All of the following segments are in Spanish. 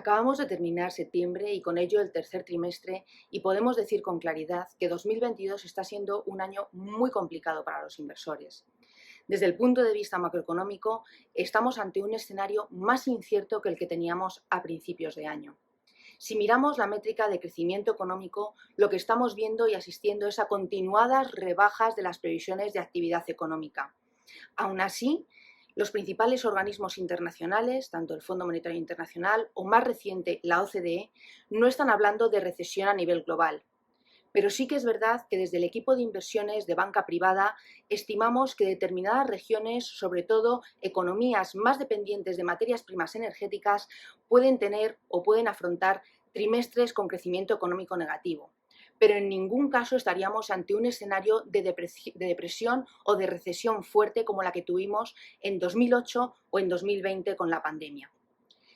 Acabamos de terminar septiembre y con ello el tercer trimestre y podemos decir con claridad que 2022 está siendo un año muy complicado para los inversores. Desde el punto de vista macroeconómico, estamos ante un escenario más incierto que el que teníamos a principios de año. Si miramos la métrica de crecimiento económico, lo que estamos viendo y asistiendo es a continuadas rebajas de las previsiones de actividad económica. Aún así, los principales organismos internacionales, tanto el Fondo Monetario Internacional o más reciente la OCDE, no están hablando de recesión a nivel global. Pero sí que es verdad que desde el equipo de inversiones de banca privada estimamos que determinadas regiones, sobre todo economías más dependientes de materias primas energéticas, pueden tener o pueden afrontar trimestres con crecimiento económico negativo. Pero en ningún caso estaríamos ante un escenario de depresión o de recesión fuerte como la que tuvimos en 2008 o en 2020 con la pandemia.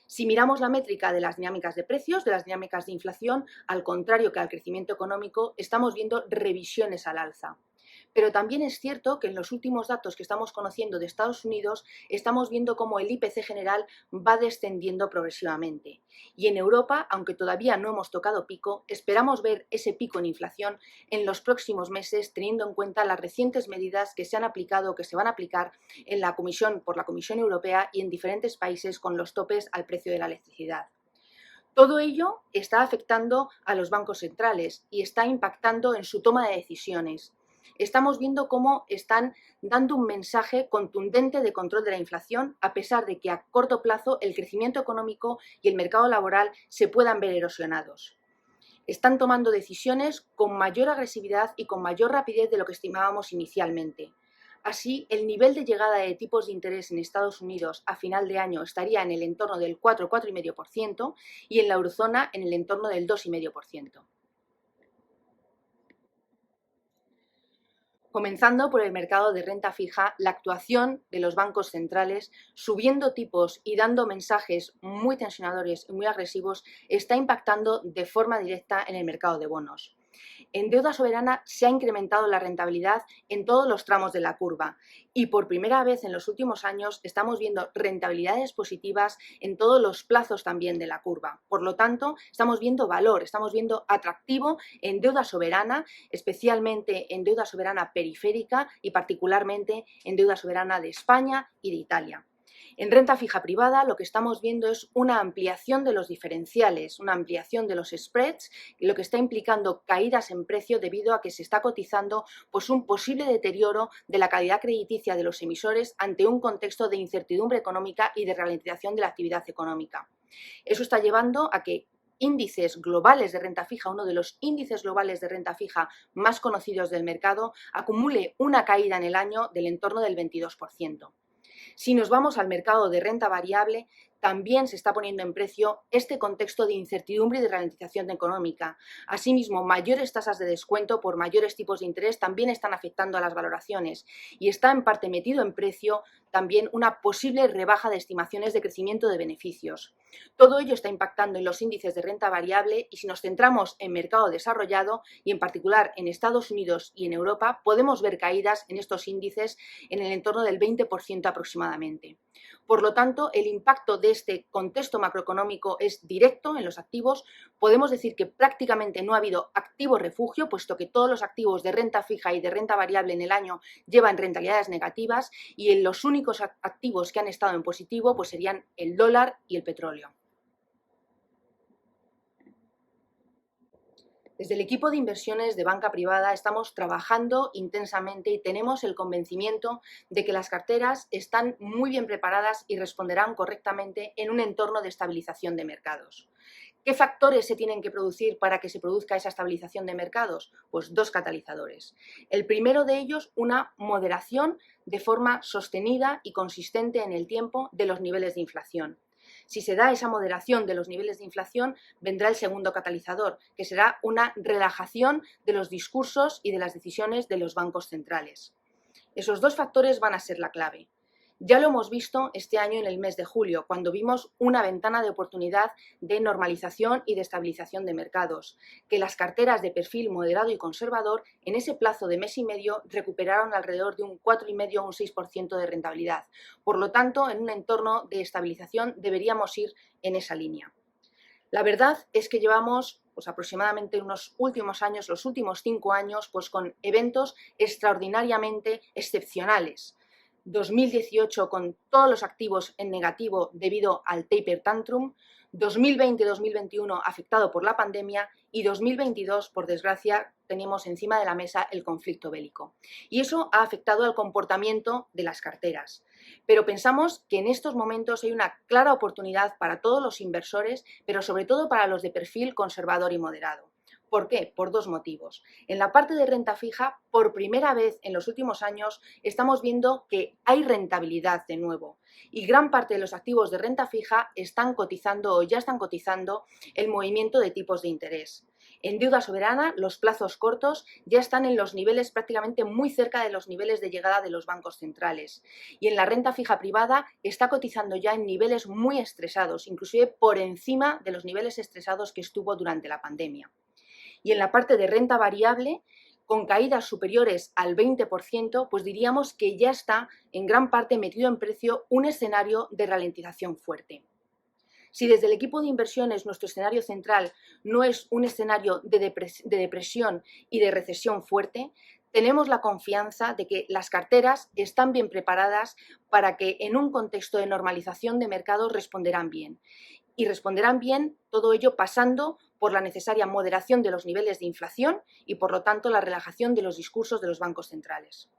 Si miramos la métrica de las dinámicas de precios, de las dinámicas de inflación, al contrario que al crecimiento económico, estamos viendo revisiones al alza. Pero también es cierto que en los últimos datos que estamos conociendo de Estados Unidos, estamos viendo cómo el IPC general va descendiendo progresivamente. Y en Europa, aunque todavía no hemos tocado pico, esperamos ver ese pico en inflación en los próximos meses, teniendo en cuenta las recientes medidas que se han aplicado o que se van a aplicar por la Comisión Europea y en diferentes países con los topes al precio de la electricidad. Todo ello está afectando a los bancos centrales y está impactando en su toma de decisiones. Estamos viendo cómo están dando un mensaje contundente de control de la inflación, a pesar de que a corto plazo el crecimiento económico y el mercado laboral se puedan ver erosionados. Están tomando decisiones con mayor agresividad y con mayor rapidez de lo que estimábamos inicialmente. Así, el nivel de llegada de tipos de interés en Estados Unidos a final de año estaría en el entorno del 4,5% y en la eurozona en el entorno del 2,5%. Comenzando por el mercado de renta fija, la actuación de los bancos centrales subiendo tipos y dando mensajes muy tensionadores y muy agresivos está impactando de forma directa en el mercado de bonos. En deuda soberana se ha incrementado la rentabilidad en todos los tramos de la curva y por primera vez en los últimos años estamos viendo rentabilidades positivas en todos los plazos también de la curva. Por lo tanto, estamos viendo valor, estamos viendo atractivo en deuda soberana, especialmente en deuda soberana periférica y particularmente en deuda soberana de España y de Italia. En renta fija privada lo que estamos viendo es una ampliación de los diferenciales, una ampliación de los spreads, lo que está implicando caídas en precio debido a que se está cotizando un posible deterioro de la calidad crediticia de los emisores ante un contexto de incertidumbre económica y de ralentización de la actividad económica. Eso está llevando a que índices globales de renta fija, uno de los índices globales de renta fija más conocidos del mercado, acumule una caída en el año del entorno del 22%. Si nos vamos al mercado de renta variable, también se está poniendo en precio este contexto de incertidumbre y de ralentización económica. Asimismo, mayores tasas de descuento por mayores tipos de interés también están afectando a las valoraciones y está en parte metido en precio también una posible rebaja de estimaciones de crecimiento de beneficios. Todo ello está impactando en los índices de renta variable y si nos centramos en mercado desarrollado y en particular en Estados Unidos y en Europa, podemos ver caídas en estos índices en el entorno del 20% aproximadamente. Por lo tanto, el impacto de este contexto macroeconómico es directo en los activos. Podemos decir que prácticamente no ha habido activo refugio, puesto que todos los activos de renta fija y de renta variable en el año llevan rentabilidades negativas y en los únicos activos que han estado en positivo pues serían el dólar y el petróleo. Desde el equipo de inversiones de banca privada estamos trabajando intensamente y tenemos el convencimiento de que las carteras están muy bien preparadas y responderán correctamente en un entorno de estabilización de mercados. ¿Qué factores se tienen que producir para que se produzca esa estabilización de mercados? Pues dos catalizadores. El primero de ellos, una moderación de forma sostenida y consistente en el tiempo de los niveles de inflación. Si se da esa moderación de los niveles de inflación, vendrá el segundo catalizador, que será una relajación de los discursos y de las decisiones de los bancos centrales. Esos dos factores van a ser la clave. Ya lo hemos visto este año en el mes de julio, cuando vimos una ventana de oportunidad de normalización y de estabilización de mercados, que las carteras de perfil moderado y conservador en ese plazo de mes y medio recuperaron alrededor de un 4,5 o un 6% de rentabilidad. Por lo tanto, en un entorno de estabilización deberíamos ir en esa línea. La verdad es que llevamos aproximadamente unos últimos años, los últimos 5 años, con eventos extraordinariamente excepcionales. 2018 con todos los activos en negativo debido al taper tantrum, 2020-2021 afectado por la pandemia y 2022, por desgracia, tenemos encima de la mesa el conflicto bélico. Y eso ha afectado al comportamiento de las carteras. Pero pensamos que en estos momentos hay una clara oportunidad para todos los inversores, pero sobre todo para los de perfil conservador y moderado. ¿Por qué? Por dos motivos. En la parte de renta fija, por primera vez en los últimos años, estamos viendo que hay rentabilidad de nuevo y gran parte de los activos de renta fija están cotizando o ya están cotizando el movimiento de tipos de interés. En deuda soberana, los plazos cortos ya están en los niveles prácticamente muy cerca de los niveles de llegada de los bancos centrales. Y en la renta fija privada está cotizando ya en niveles muy estresados, inclusive por encima de los niveles estresados que estuvo durante la pandemia. Y en la parte de renta variable, con caídas superiores al 20%, pues diríamos que ya está en gran parte metido en precio un escenario de ralentización fuerte. Si desde el equipo de inversiones nuestro escenario central no es un escenario de depresión y de recesión fuerte, tenemos la confianza de que las carteras están bien preparadas para que en un contexto de normalización de mercados responderán bien. Y responderán bien todo ello pasando por la necesaria moderación de los niveles de inflación y, por lo tanto, la relajación de los discursos de los bancos centrales.